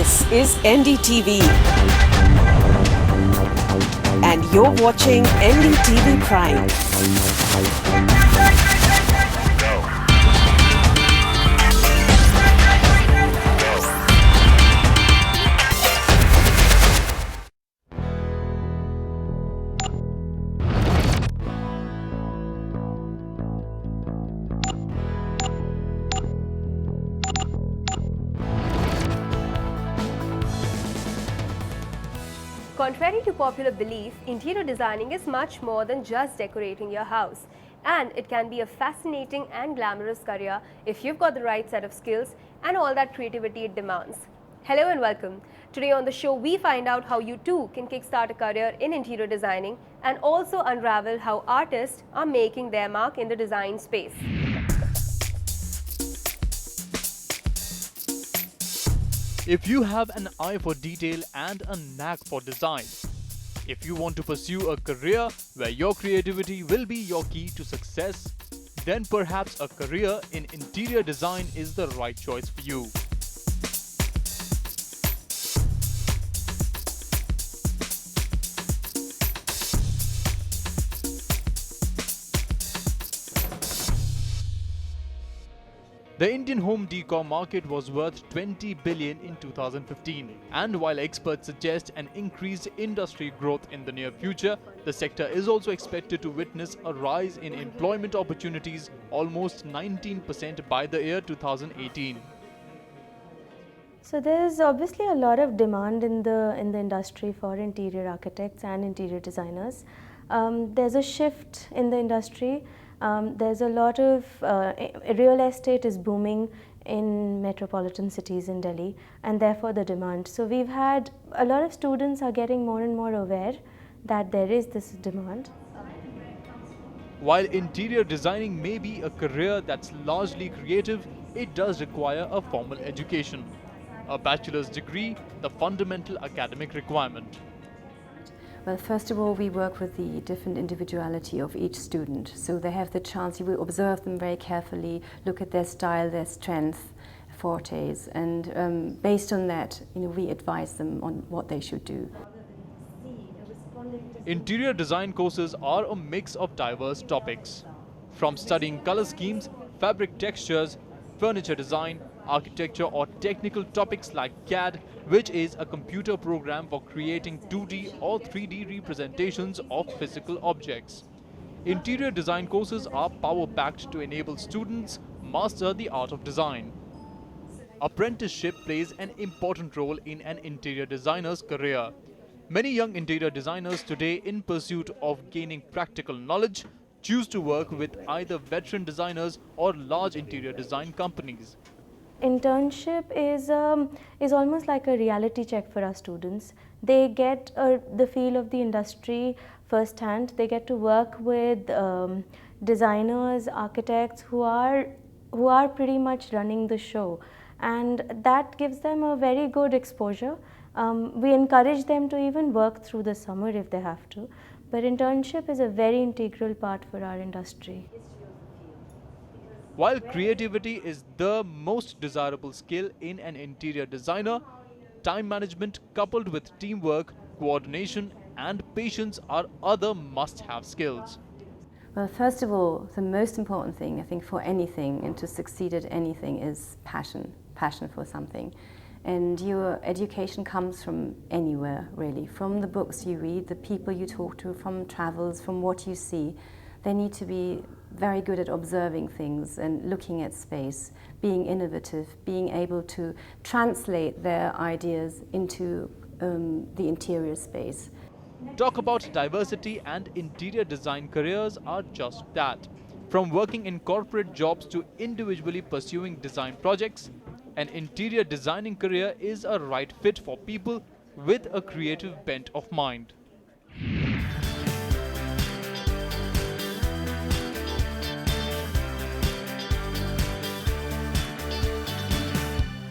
This is NDTV, and you're watching NDTV Prime. Contrary to popular belief, interior designing is much more than just decorating your house. And it can be a fascinating and glamorous career if you've got the right set of skills and all that creativity it demands. Hello and welcome. Today on the show, we find out how you too can kickstart a career in interior designing and also unravel how artists are making their mark in the design space. If you have an eye for detail and a knack for design, if you want to pursue a career where your creativity will be your key to success, then perhaps a career in interior design is the right choice for you. The Indian home decor market was worth 20 billion in 2015, and while experts suggest an increased industry growth in the near future, the sector is also expected to witness a rise in employment opportunities, almost 19% by the year 2018. So there's obviously a lot of demand in the industry for interior architects and interior designers. There's a shift in the industry. There's a lot of real estate is booming in metropolitan cities in Delhi, and therefore the demand. So we've had a lot of students are getting more and more aware that there is this demand. While interior designing may be a career that's largely creative, it does require a formal education. A bachelor's degree, the fundamental academic requirement. Well, first of all, we work with the different individuality of each student. So they have the chance, you will observe them very carefully, look at their style, their strength, fortes, and based on that, we advise them on what they should do. Interior design courses are a mix of diverse topics. From studying color schemes, fabric textures, furniture design, architecture or technical topics like CAD, which is a computer program for creating 2D or 3D representations of physical objects. Interior design courses are power-packed to enable students master the art of design. Apprenticeship plays an important role in an interior designer's career. Many young interior designers today, in pursuit of gaining practical knowledge, choose to work with either veteran designers or large interior design companies. Internship is almost like a reality check for our students. They get the feel of the industry firsthand. They get to work with designers, architects who are pretty much running the show, and that gives them a very good exposure. We encourage them to even work through the summer if they have to, but internship is a very integral part for our industry. While creativity is the most desirable skill in an interior designer, time management coupled with teamwork, coordination and patience are other must-have skills. Well, first of all, the most important thing, I think, for anything and to succeed at anything is passion for something. And your education comes from anywhere, really, from the books you read, the people you talk to, from travels, from what you see. They need to be very good at observing things and looking at space, being innovative, being able to translate their ideas into the interior space. Talk about diversity, and interior design careers are just that. From working in corporate jobs to individually pursuing design projects, an interior designing career is a right fit for people with a creative bent of mind.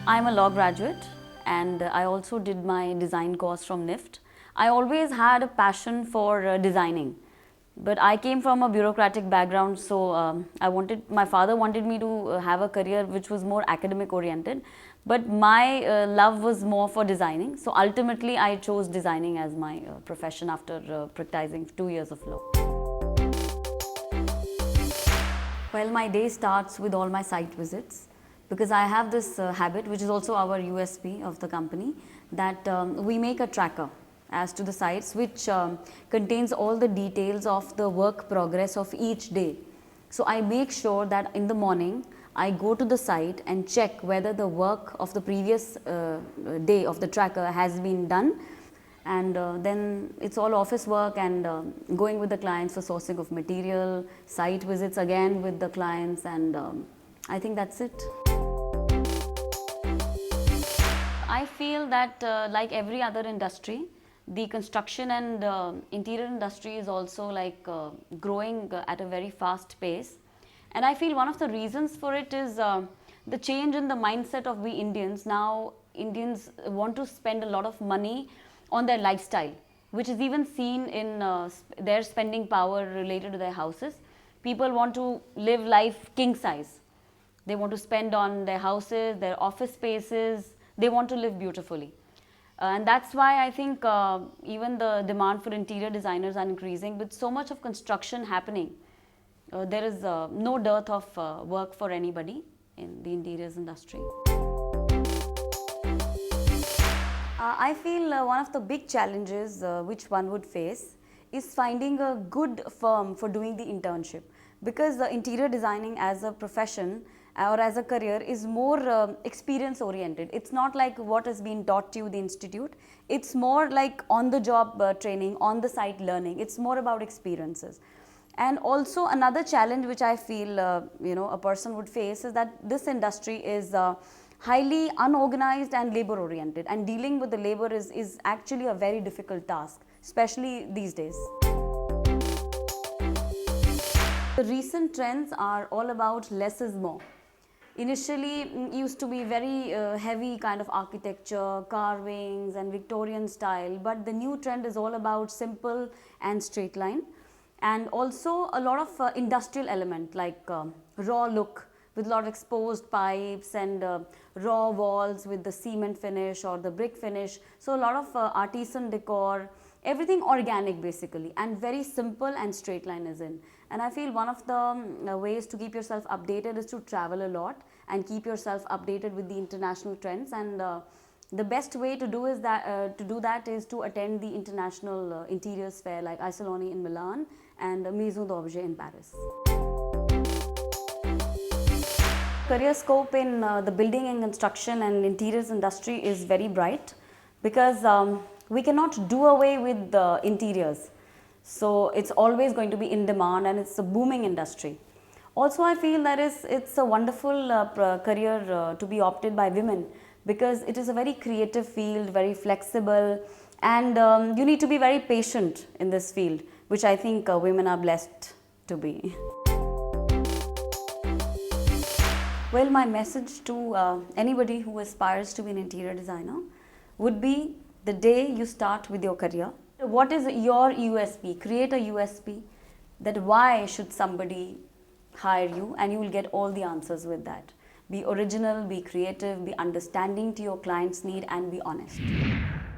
I'm a law graduate and I also did my design course from NIFT. I always had a passion for designing. But I came from a bureaucratic background, so my father wanted me to have a career which was more academic oriented, but my love was more for designing. So ultimately I chose designing as my profession after practicing 2 years of law. Well, my day starts with all my site visits, because I have this habit, which is also our USP of the company, that we make a tracker as to the sites, which contains all the details of the work progress of each day. So I make sure that in the morning I go to the site and check whether the work of the previous day of the tracker has been done, and then it's all office work and going with the clients for sourcing of material, site visits again with the clients, and I think that's it. I feel that like every other industry, the construction and interior industry is also like growing at a very fast pace. And I feel one of the reasons for it is the change in the mindset of we Indians. Now Indians want to spend a lot of money on their lifestyle, which is even seen in their spending power related to their houses. People want to live life king size. They want to spend on their houses, their office spaces. They want to live beautifully. And that's why I think even the demand for interior designers are increasing. With so much of construction happening, there is no dearth of work for anybody in the interiors industry. I feel one of the big challenges which one would face is finding a good firm for doing the internship, because the interior designing as a profession or as a career is more experience oriented. It's not like what has been taught to you in the institute. It's more like on the job training, on the site learning. It's more about experiences. And also another challenge which I feel a person would face is that this industry is highly unorganized and labor oriented, and dealing with the labor is actually a very difficult task, especially these days. The recent trends are all about less is more. Initially, it used to be very heavy kind of architecture, carvings and Victorian style, but the new trend is all about simple and straight line, and also a lot of industrial element like raw look with a lot of exposed pipes and raw walls with the cement finish or the brick finish. So a lot of artisan decor, everything organic basically, and very simple and straight line is in. And I feel one of the ways to keep yourself updated is to travel a lot and keep yourself updated with the international trends. And the best way to do that is to attend the international interiors fair like Isolani in Milan and Maison d'Objet in Paris. Career scope in the building and construction and interiors industry is very bright, because we cannot do away with the interiors. So it's always going to be in demand, and it's a booming industry. Also, I feel that it's a wonderful career to be opted by women, because it is a very creative field, very flexible, and you need to be very patient in this field, which I think women are blessed to be. Well, my message to anybody who aspires to be an interior designer would be the day you start with your career. What is your USP? Create a USP, that why should somebody hire you, and you will get all the answers with that. Be original, be creative, be understanding to your client's need, and be honest.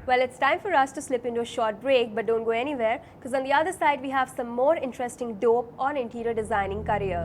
Well, it's time for us to slip into a short break, but don't go anywhere, because on the other side we have some more interesting dope on interior designing careers.